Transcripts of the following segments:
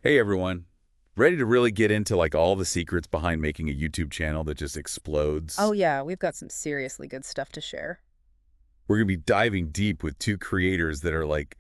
Hey everyone, ready to really get into like all the secrets behind making a YouTube channel that just Oh explodes? yeah, we've got some seriously good stuff to share. We're going to be diving deep with two creators that are like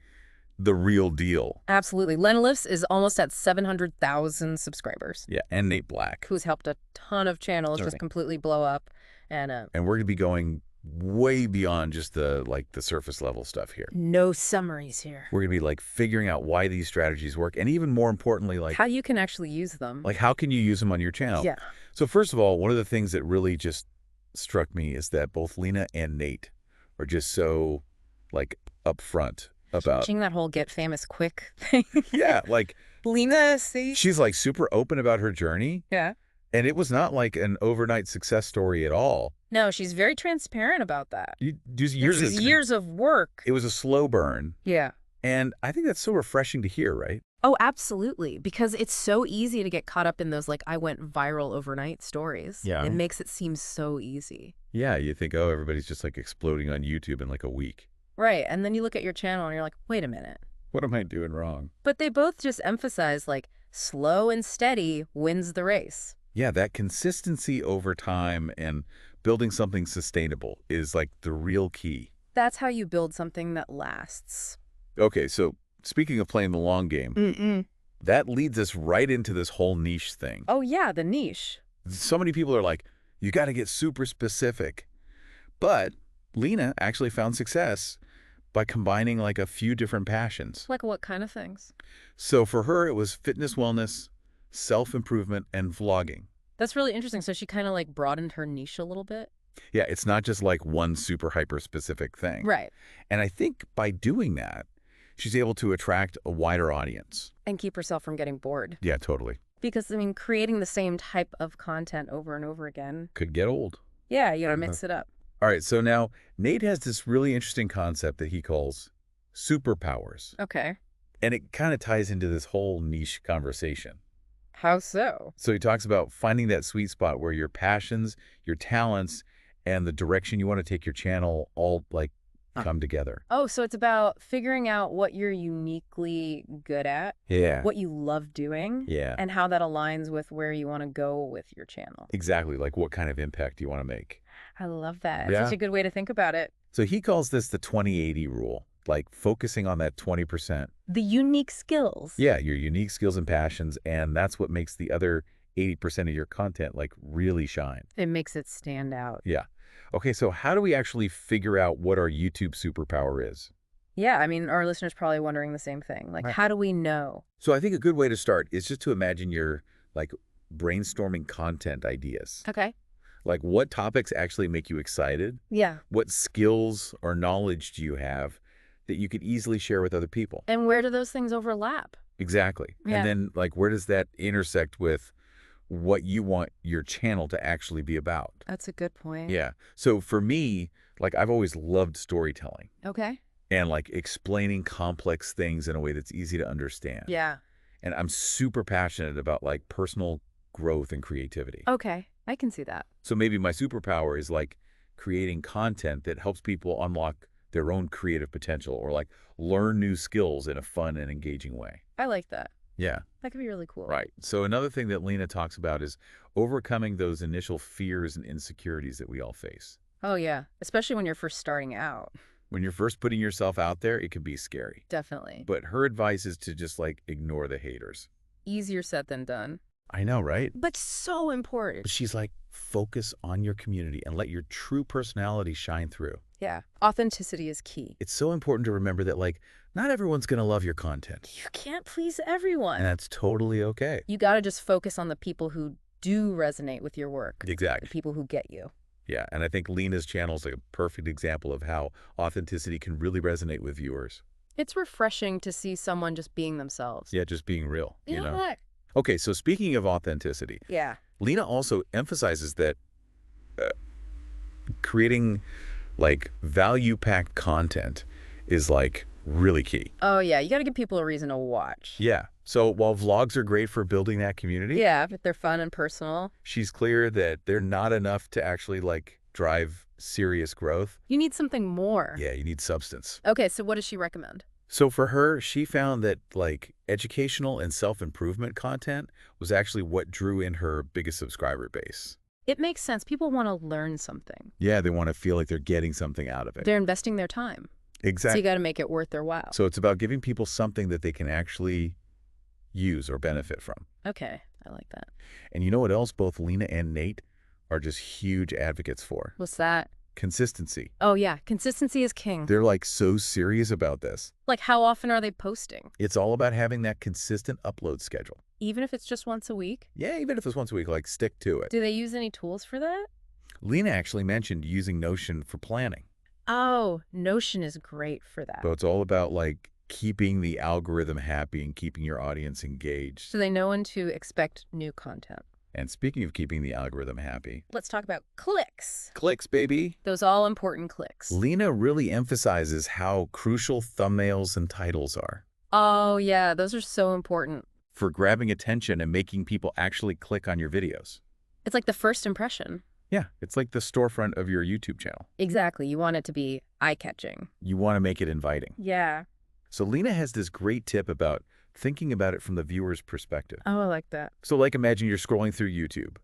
the real deal. Absolutely. Lenolifs is almost at 700,000 subscribers, Yeah, and Nate Black. who's helped a ton of channels just Sorry. completely blow up. And And we're going to be going way beyond just the surface level stuff here. no summaries here. We're going to be like figuring out why these strategies work and even more importantly How you can actually use them. like how can you use them on your channel? Yeah. So first of all, one of the things that really just struck me is that both Lena and Nate are just so like upfront about Watching that whole get famous quick thing. yeah, like Lena, see? she's like super open about her journey Yeah. and it was not like an overnight success story at all. No, she's very transparent about that. Just This years is years of work. it was a slow burn Yeah. and I think that's so refreshing to hear, right? Oh, absolutely. Because it's so easy to get caught up in those, like, I went viral overnight stories. Yeah. It makes it seem so easy. Yeah, you think, oh, everybody's just like exploding on YouTube in like a week. Right. And then you look at your channel and you're like, wait a minute. What am I doing wrong? But they both just emphasize, like, slow and steady wins the race. Yeah, that consistency over time and building something sustainable is like the real key. That's how you build something that lasts. Okay, so speaking of playing the long game, Mm-mm. that leads us right into this whole niche thing. Oh, yeah, the niche. So many people are like, you got to get super specific. But Lena actually found success by combining like a few different passions. Like what kind of things? So for her, it was fitness, wellness, self-improvement, and vlogging. That's really interesting. So she kind of like broadened her niche a little bit. Yeah, it's not just like one super hyper specific thing. Right. And I think by doing that, she's able to attract a wider audience. And keep herself from getting bored. Yeah, totally. Because, I mean, creating the same type of content over and over again. Could get old. Yeah, you gotta mix it up. All right, so now Nate has this really interesting concept that he calls superpowers. Okay. And it kind of ties into this whole niche conversation. How so? So he talks about finding that sweet spot where your passions, your talents, and the direction you want to take your channel all like come together. Oh, so it's about figuring out what you're uniquely good at, Yeah. what you love doing, Yeah. and how that aligns with where you want to go with your channel. Exactly. Like what kind of impact you want to make. I love that. It's Yeah. such a good way to think about it. So he calls this the 20/80 rule, like focusing on that 20%. The unique skills. Yeah, your unique skills and passions, and that's what makes the other 80% of your content like really shine. It makes it stand out. Yeah. Okay, so how do we actually figure out what our YouTube superpower is? Yeah, I mean, our listeners probably wondering the same thing. Like, Right. how do we know? So I think a good way to start is just to imagine you're like brainstorming content ideas. Okay. Like what topics actually make you excited? Yeah. What skills or knowledge do you have that you could easily share with other people? And where do those things overlap? Exactly. Yeah. And then like where does that intersect with what you want your channel to actually be about? That's a good point. Yeah. So for me, like I've always loved storytelling Okay. and like explaining complex things in a way that's easy to understand. Yeah. And I'm super passionate about like personal growth and creativity. Okay. I can see that. So maybe my superpower is like creating content that helps people unlock their own creative potential or like learn new skills in a fun and engaging way. I like that. Yeah. That could be really cool. Right. So another thing that Lena talks about is overcoming those initial fears and insecurities that we all face. Oh, yeah. Especially when you're first starting out. When you're first putting yourself out there, it can be scary. Definitely. But her advice is to just like ignore the haters. Easier said than done. I know, right? But so important. But she's like, focus on your community and let your true personality shine through. Yeah. Authenticity is key. It's so important to remember that like, not everyone's going to love your content. You can't please everyone. And that's totally okay. You got to just focus on the people who do resonate with your work. Exactly. The people who get you. Yeah, and I think Lena's channel is a perfect example of how authenticity can really resonate with viewers. It's refreshing to see someone just being themselves. Yeah, just being real, you know? Yeah. Okay, so speaking of authenticity, Yeah. Lena also emphasizes that creating like value-packed content is like really key. Oh, yeah. You got to give people a reason to watch. Yeah, so while vlogs are great for building that community, Yeah, if they're fun and personal. she's clear that they're not enough to actually like drive serious growth. You need something more. Yeah, you need substance. Okay, so what does she recommend? So for her, she found that like educational and self-improvement content was actually what drew in her biggest subscriber base. It makes sense. People want to learn something. Yeah, they want to feel like they're getting something out of it. They're investing their time. So you Exactly. got to make it worth their while. So it's about giving people something that they can actually use or benefit from. Okay, I like that. And you know what else both Lena and Nate are just huge advocates for? What's that? Consistency. Oh, yeah. Consistency is king. They're like so serious about this. Like, how often are they posting? It's all about having that consistent upload schedule. Even if it's just once a week? Yeah, even if it's once a week, like stick to it. Do they use any tools for that? Lena actually mentioned using Notion for planning. Oh, Notion is great for that. So it's all about like keeping the algorithm happy and keeping your audience engaged. So they know when to expect new content. And speaking of keeping the algorithm happy, Let's talk about clicks. clicks, baby. Those all-important clicks. Lena really emphasizes how crucial thumbnails and titles are Oh, yeah. Those are so important. for grabbing attention and making people actually click on your videos. It's like the first impression. Yeah, it's like the storefront of your YouTube channel. Exactly. You want it to be eye-catching. You want to make it inviting. Yeah. So Lena has this great tip about thinking about it from the viewer's perspective. Oh, I like that. So like imagine you're scrolling through YouTube.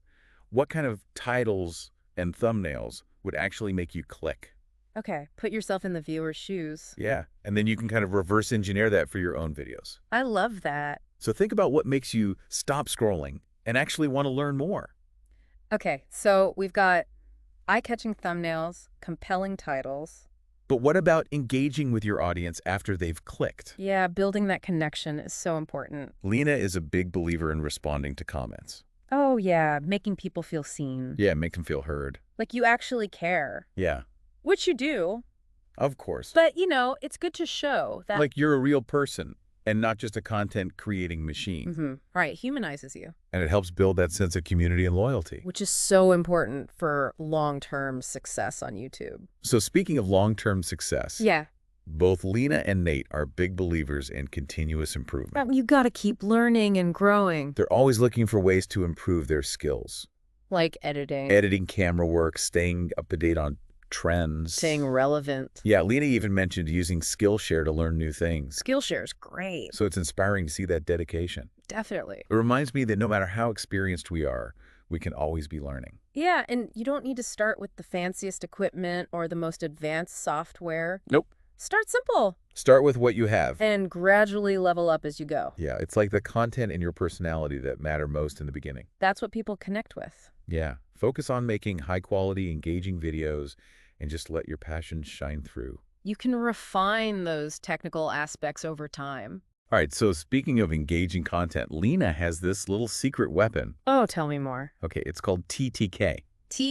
What kind of titles and thumbnails would actually make you click? Okay. Put yourself in the viewer's shoes. Yeah, and then you can kind of reverse engineer that for your own videos. I love that. So think about what makes you stop scrolling and actually want to learn more. Okay. So we've got eye-catching thumbnails, compelling titles. But what about engaging with your audience after they've clicked? Yeah, building that connection is so important. Lena is a big believer in responding to comments. Oh, yeah. Making people feel seen. Yeah, make them feel heard. Like you actually care. Yeah, Which you do. of course. But, it's good to show that. Like you're a real person and not just a content creating machine. Right. Humanizes you. And it helps build that sense of community and loyalty. Which is so important for long-term success on YouTube. So speaking of long-term success, Yeah. both Lena and Nate are big believers in continuous improvement. You got to keep learning and growing. They're always looking for ways to improve their skills. Like editing. Editing camera work, staying up to date on trends. Staying relevant. Yeah, Lena even mentioned using Skillshare to learn new things. Skillshare is great. So it's inspiring to see that dedication. Definitely. It reminds me that no matter how experienced we are, we can always be learning. Yeah, and you don't need to start with the fanciest equipment or the most advanced software. Nope. Start simple Start with what you have. and gradually level up as you go. Yeah, it's like the content and your personality that matter most in the beginning. That's what people connect with. Yeah, focus on making high-quality, engaging videos and just let your passions shine through. You can refine those technical aspects over time. All right, so speaking of engaging content, Lena has this little secret weapon. Oh, tell me more. Okay, it's called TTK.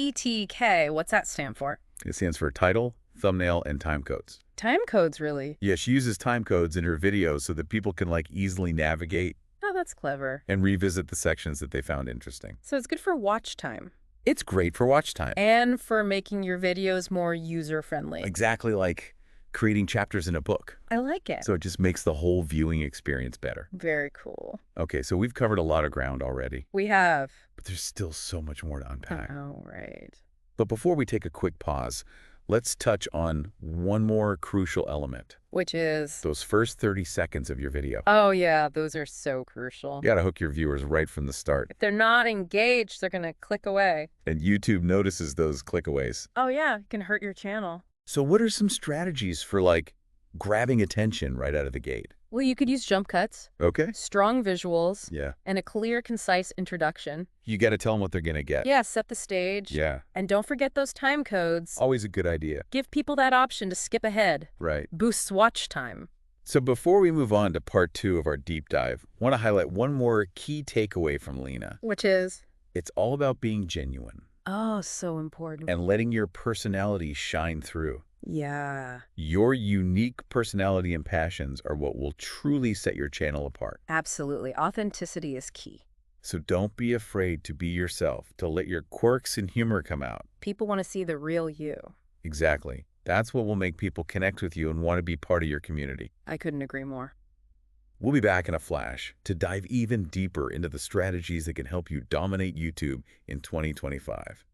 TTK, what's that stand for? It stands for title, thumbnail, and time codes. Time codes, really? Yeah, she uses time codes in her videos so that people can like easily navigate Oh, that's clever. and revisit the sections that they found interesting. So it's good for watch time It's great for watch time. and for making your videos more user-friendly. Exactly like creating chapters in a book. I like it. So it just makes the whole viewing experience better. Very cool. Okay, so we've covered a lot of ground already, We have. but there's still so much more to unpack. Oh, right. But before we take a quick pause, let's touch on one more crucial element. Which is... Those first 30 seconds of your video. Oh, yeah, those are so crucial. You gotta hook your viewers right from the start. If they're not engaged, they're going to click away. And YouTube notices those click-aways. Oh, yeah, it can hurt your channel. So what are some strategies for, like, grabbing attention right out of the gate? Well, you could use jump cuts, Okay. strong visuals, Yeah. and a clear, concise introduction. You gotta tell them what they're gonna get. Yeah, set the stage. Yeah. And don't forget those time codes. Always a good idea. Give people that option to skip ahead. Right. Boosts watch time. So before we move on to part 2 of our deep dive, I want to highlight one more key takeaway from Lena. Which is? It's all about being genuine Oh, so important. and letting your personality shine through. Yeah, Your unique personality and passions are what will truly set your channel apart. absolutely. Authenticity is key. So don't be afraid to be yourself, to let your quirks and humor come out. People want to see the real you. Exactly. That's what will make people connect with you and want to be part of your community. I couldn't agree more. We'll be back in a flash to dive even deeper into the strategies that can help you dominate YouTube in 2025.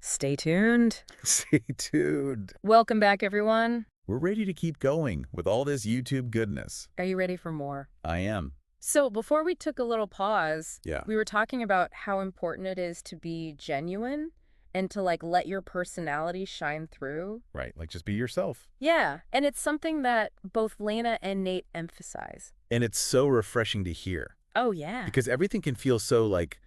Stay tuned. Stay tuned. Welcome back, everyone. We're ready to keep going with all this YouTube goodness. Are you ready for more? I am. So before we took a little pause, Yeah. we were talking about how important it is to be genuine and to like let your personality shine through. Right. Like, just be yourself. Yeah, and it's something that both Lena and Nate emphasize. And it's so refreshing to hear Oh, yeah. because everything can feel so, like,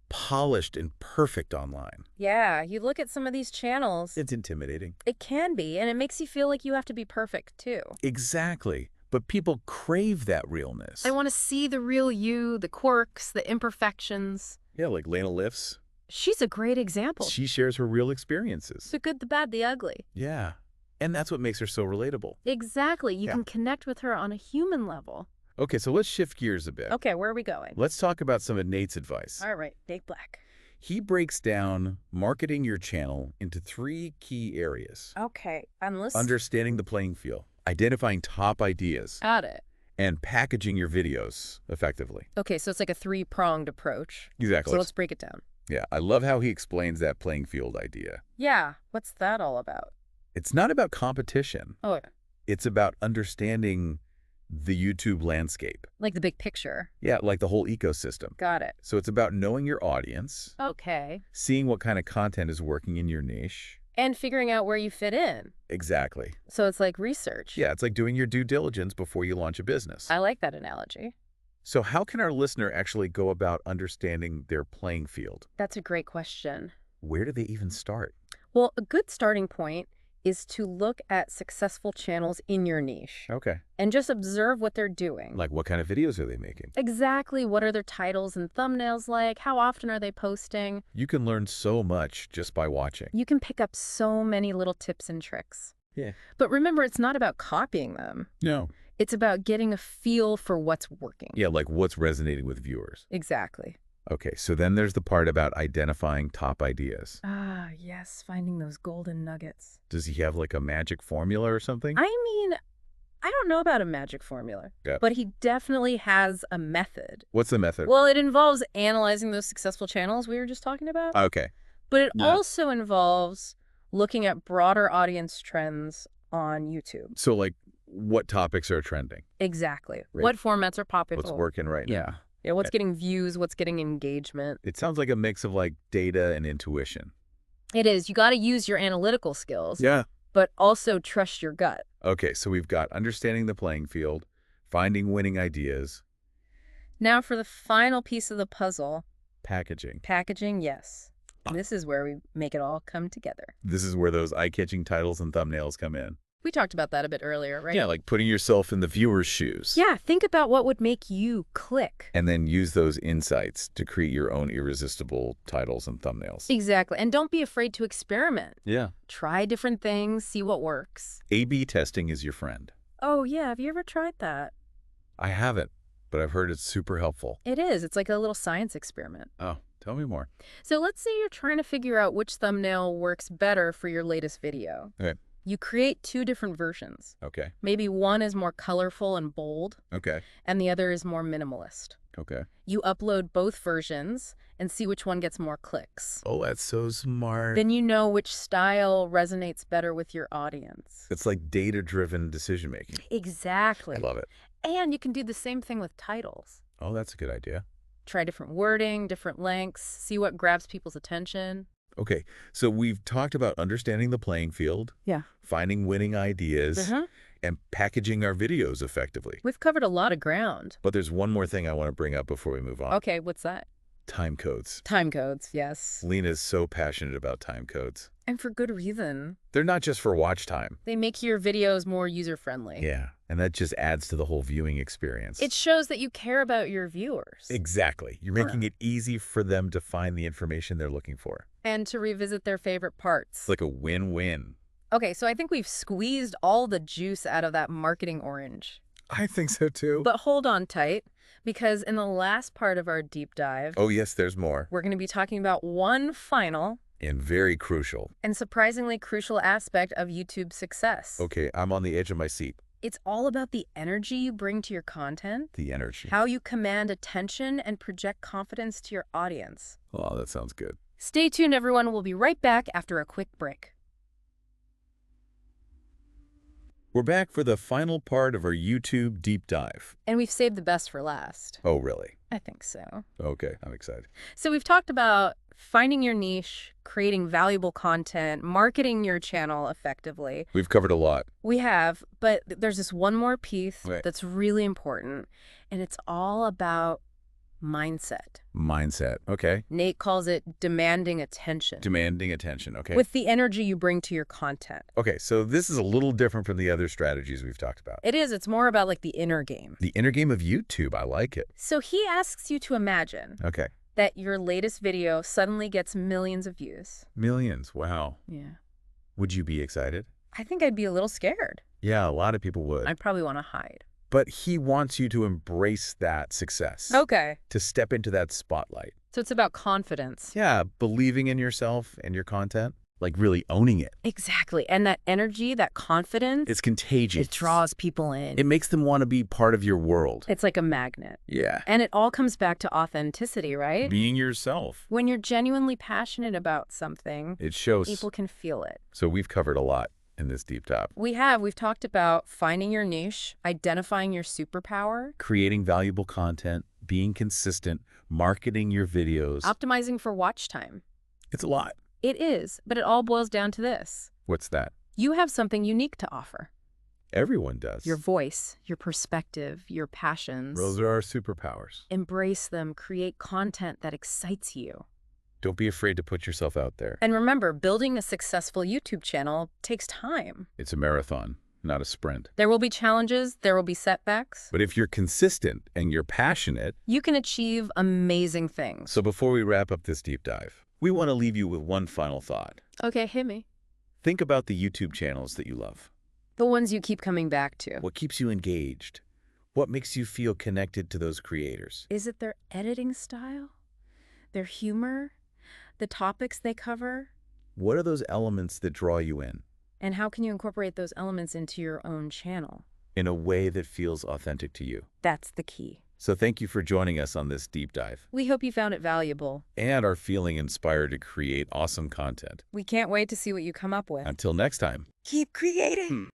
polished and perfect online. Yeah, you look at some of these channels, It's intimidating. it can be, and it makes you feel like you have to be perfect too. Exactly. But people crave that realness. I want to see the real you, the quirks, the imperfections. Yeah, like Lena Lifts. She's a great example. She shares her real experiences. The good, the bad, the ugly. Yeah. And that's what makes her so relatable. Exactly. You Yeah. can connect with her on a human level. Okay, so let's shift gears a bit. Okay, where are we going? Let's talk about some of Nate's advice. All right, Big Black. He breaks down marketing your channel into 3 key areas. Okay, I'm listening. Understanding the playing field, identifying top ideas, Got it. and packaging your videos effectively. Okay, so it's like a 3-pronged approach. Exactly. So let's break it down. Yeah, I love how he explains that playing field idea. Yeah, what's that all about? It's not about competition. Oh, yeah. It's about understanding the YouTube landscape. Like the big picture. Yeah, like the whole ecosystem. Got it. So it's about knowing your audience, Okay. seeing what kind of content is working in your niche. And figuring out where you fit in. Exactly. So it's like research. Yeah, it's like doing your due diligence before you launch a business. I like that analogy. So how can our listener actually go about understanding their playing field? That's a great question. Where do they even start? Well, a good starting point is to look at successful channels in your niche Okay. and just observe what they're doing. Like, what kind of videos are they making? Exactly. What are their titles and thumbnails like? How often are they posting? You can learn so much just by watching. You can pick up so many little tips and tricks. Yeah. But remember, it's not about copying them. No. It's about getting a feel for what's working. Yeah, like what's resonating with viewers. Exactly. Okay, so then there's the part about identifying top ideas. Ah, yes, finding those golden nuggets. Does he have like a magic formula or something? I mean, I don't know about a magic formula, Yeah. but he definitely has a method. What's the method? Well, it involves analyzing those successful channels we were just talking about, Okay. but it Yeah. also involves looking at broader audience trends on YouTube. So like what topics are trending? Exactly. Right. What formats are popular? What's working right now? Yeah, what's getting views, what's getting engagement. It sounds like a mix of like data and intuition. It is. You got to use your analytical skills, Yeah. but also trust your gut. Okay, so we've got understanding the playing field, finding winning ideas, Now for the final piece of the puzzle, packaging. packaging, yes. This is where we make it all come together. This is where those eye-catching titles and thumbnails come in. We talked about that a bit earlier, right? Yeah, like putting yourself in the viewer's shoes. Yeah, think about what would make you click. And then use those insights to create your own irresistible titles and thumbnails. Exactly. And don't be afraid to experiment. Yeah. Try different things, see what works. A/B testing is your friend. Oh, yeah. Have you ever tried that? I haven't, but I've heard it's super helpful. It is. It's like a little science experiment. Oh, tell me more. So let's say you're trying to figure out which thumbnail works better for your latest video. Okay. You create 2 different versions. Okay. Maybe one is more colorful and bold, Okay. and the other is more minimalist. Okay. You upload both versions and see which one gets more clicks. Oh, that's so smart. Then you know which style resonates better with your audience. It's like data-driven decision-making. Exactly. I love it. And you can do the same thing with titles. Oh, that's a good idea. Try different wording, different lengths, see what grabs people's attention. Okay, so we've talked about understanding the playing field, Yeah. finding winning ideas, Uh-huh. and packaging our videos effectively. We've covered a lot of ground. But there's one more thing I want to bring up before we move on. Okay, what's that? Time codes. Time codes, yes. Lena is so passionate about time codes. And for good reason. They're not just for watch time. They make your videos more user-friendly. Yeah, and that just adds to the whole viewing experience. It shows that you care about your viewers. Exactly. You're making it easy for them to find the information they're looking for. And to revisit their favorite parts. It's like a win-win. Okay, so I think we've squeezed all the juice out of that marketing orange. I think so too. But hold on tight, because in the last part of our deep dive, Oh yes, there's more. we're going to be talking about one final And very crucial. and surprisingly crucial aspect of YouTube's success. Okay, I'm on the edge of my seat. It's all about the energy you bring to your content, The energy. how you command attention and project confidence to your audience. Oh, that sounds good. Stay tuned, everyone. We'll be right back after a quick break. We're back for the final part of our YouTube deep dive. And we've saved the best for last. Oh, really? I think so. Okay, I'm excited. So we've talked about finding your niche, creating valuable content, marketing your channel effectively. We've covered a lot. We have, but there's this one more piece Right. that's really important, and it's all about mindset. Mindset. Okay. Nate calls it demanding attention. Demanding attention. Okay. With the energy you bring to your content. Okay, so this is a little different from the other strategies we've talked about. It is. It's more about like the inner game. The inner game of YouTube. I like it. So he asks you to imagine Okay. that your latest video suddenly gets millions of views. Millions. Wow. Yeah. Would you be excited? I think I'd be a little scared. Yeah, a lot of people would. I'd probably want to hide. But he wants you to embrace that success. Okay. To step into that spotlight. So it's about confidence. Yeah, believing in yourself and your content. Like really owning it. Exactly. And that energy, that confidence, It's contagious. it draws people in. It makes them want to be part of your world. It's like a magnet. Yeah. And it all comes back to authenticity, right? Being yourself. When you're genuinely passionate about something, It shows. people can feel it. So we've covered a lot in this deep dive. We've talked about finding your niche, identifying your superpower, Creating valuable content, being consistent, marketing your videos. optimizing for watch time. It's a lot. It is, but it all boils down to this. What's that? You have something unique to offer. Everyone does. Your voice, your perspective, your passions. Those are our superpowers. Embrace them, create content that excites you. Don't be afraid to put yourself out there. And remember, building a successful YouTube channel takes time. It's a marathon, not a sprint. There will be challenges, there will be setbacks. But if you're consistent and you're passionate. You can achieve amazing things. So before we wrap up this deep dive, we want to leave you with one final thought. Okay, hit me. Think about the YouTube channels that you love. The ones you keep coming back to. What keeps you engaged? What makes you feel connected to those creators? Is it their editing style? Their humor? The topics they cover? What are those elements that draw you in? And how can you incorporate those elements into your own channel? In a way that feels authentic to you. That's the key. So thank you for joining us on this deep dive. We hope you found it valuable. And are feeling inspired to create awesome content. We can't wait to see what you come up with. Until next time. Keep creating!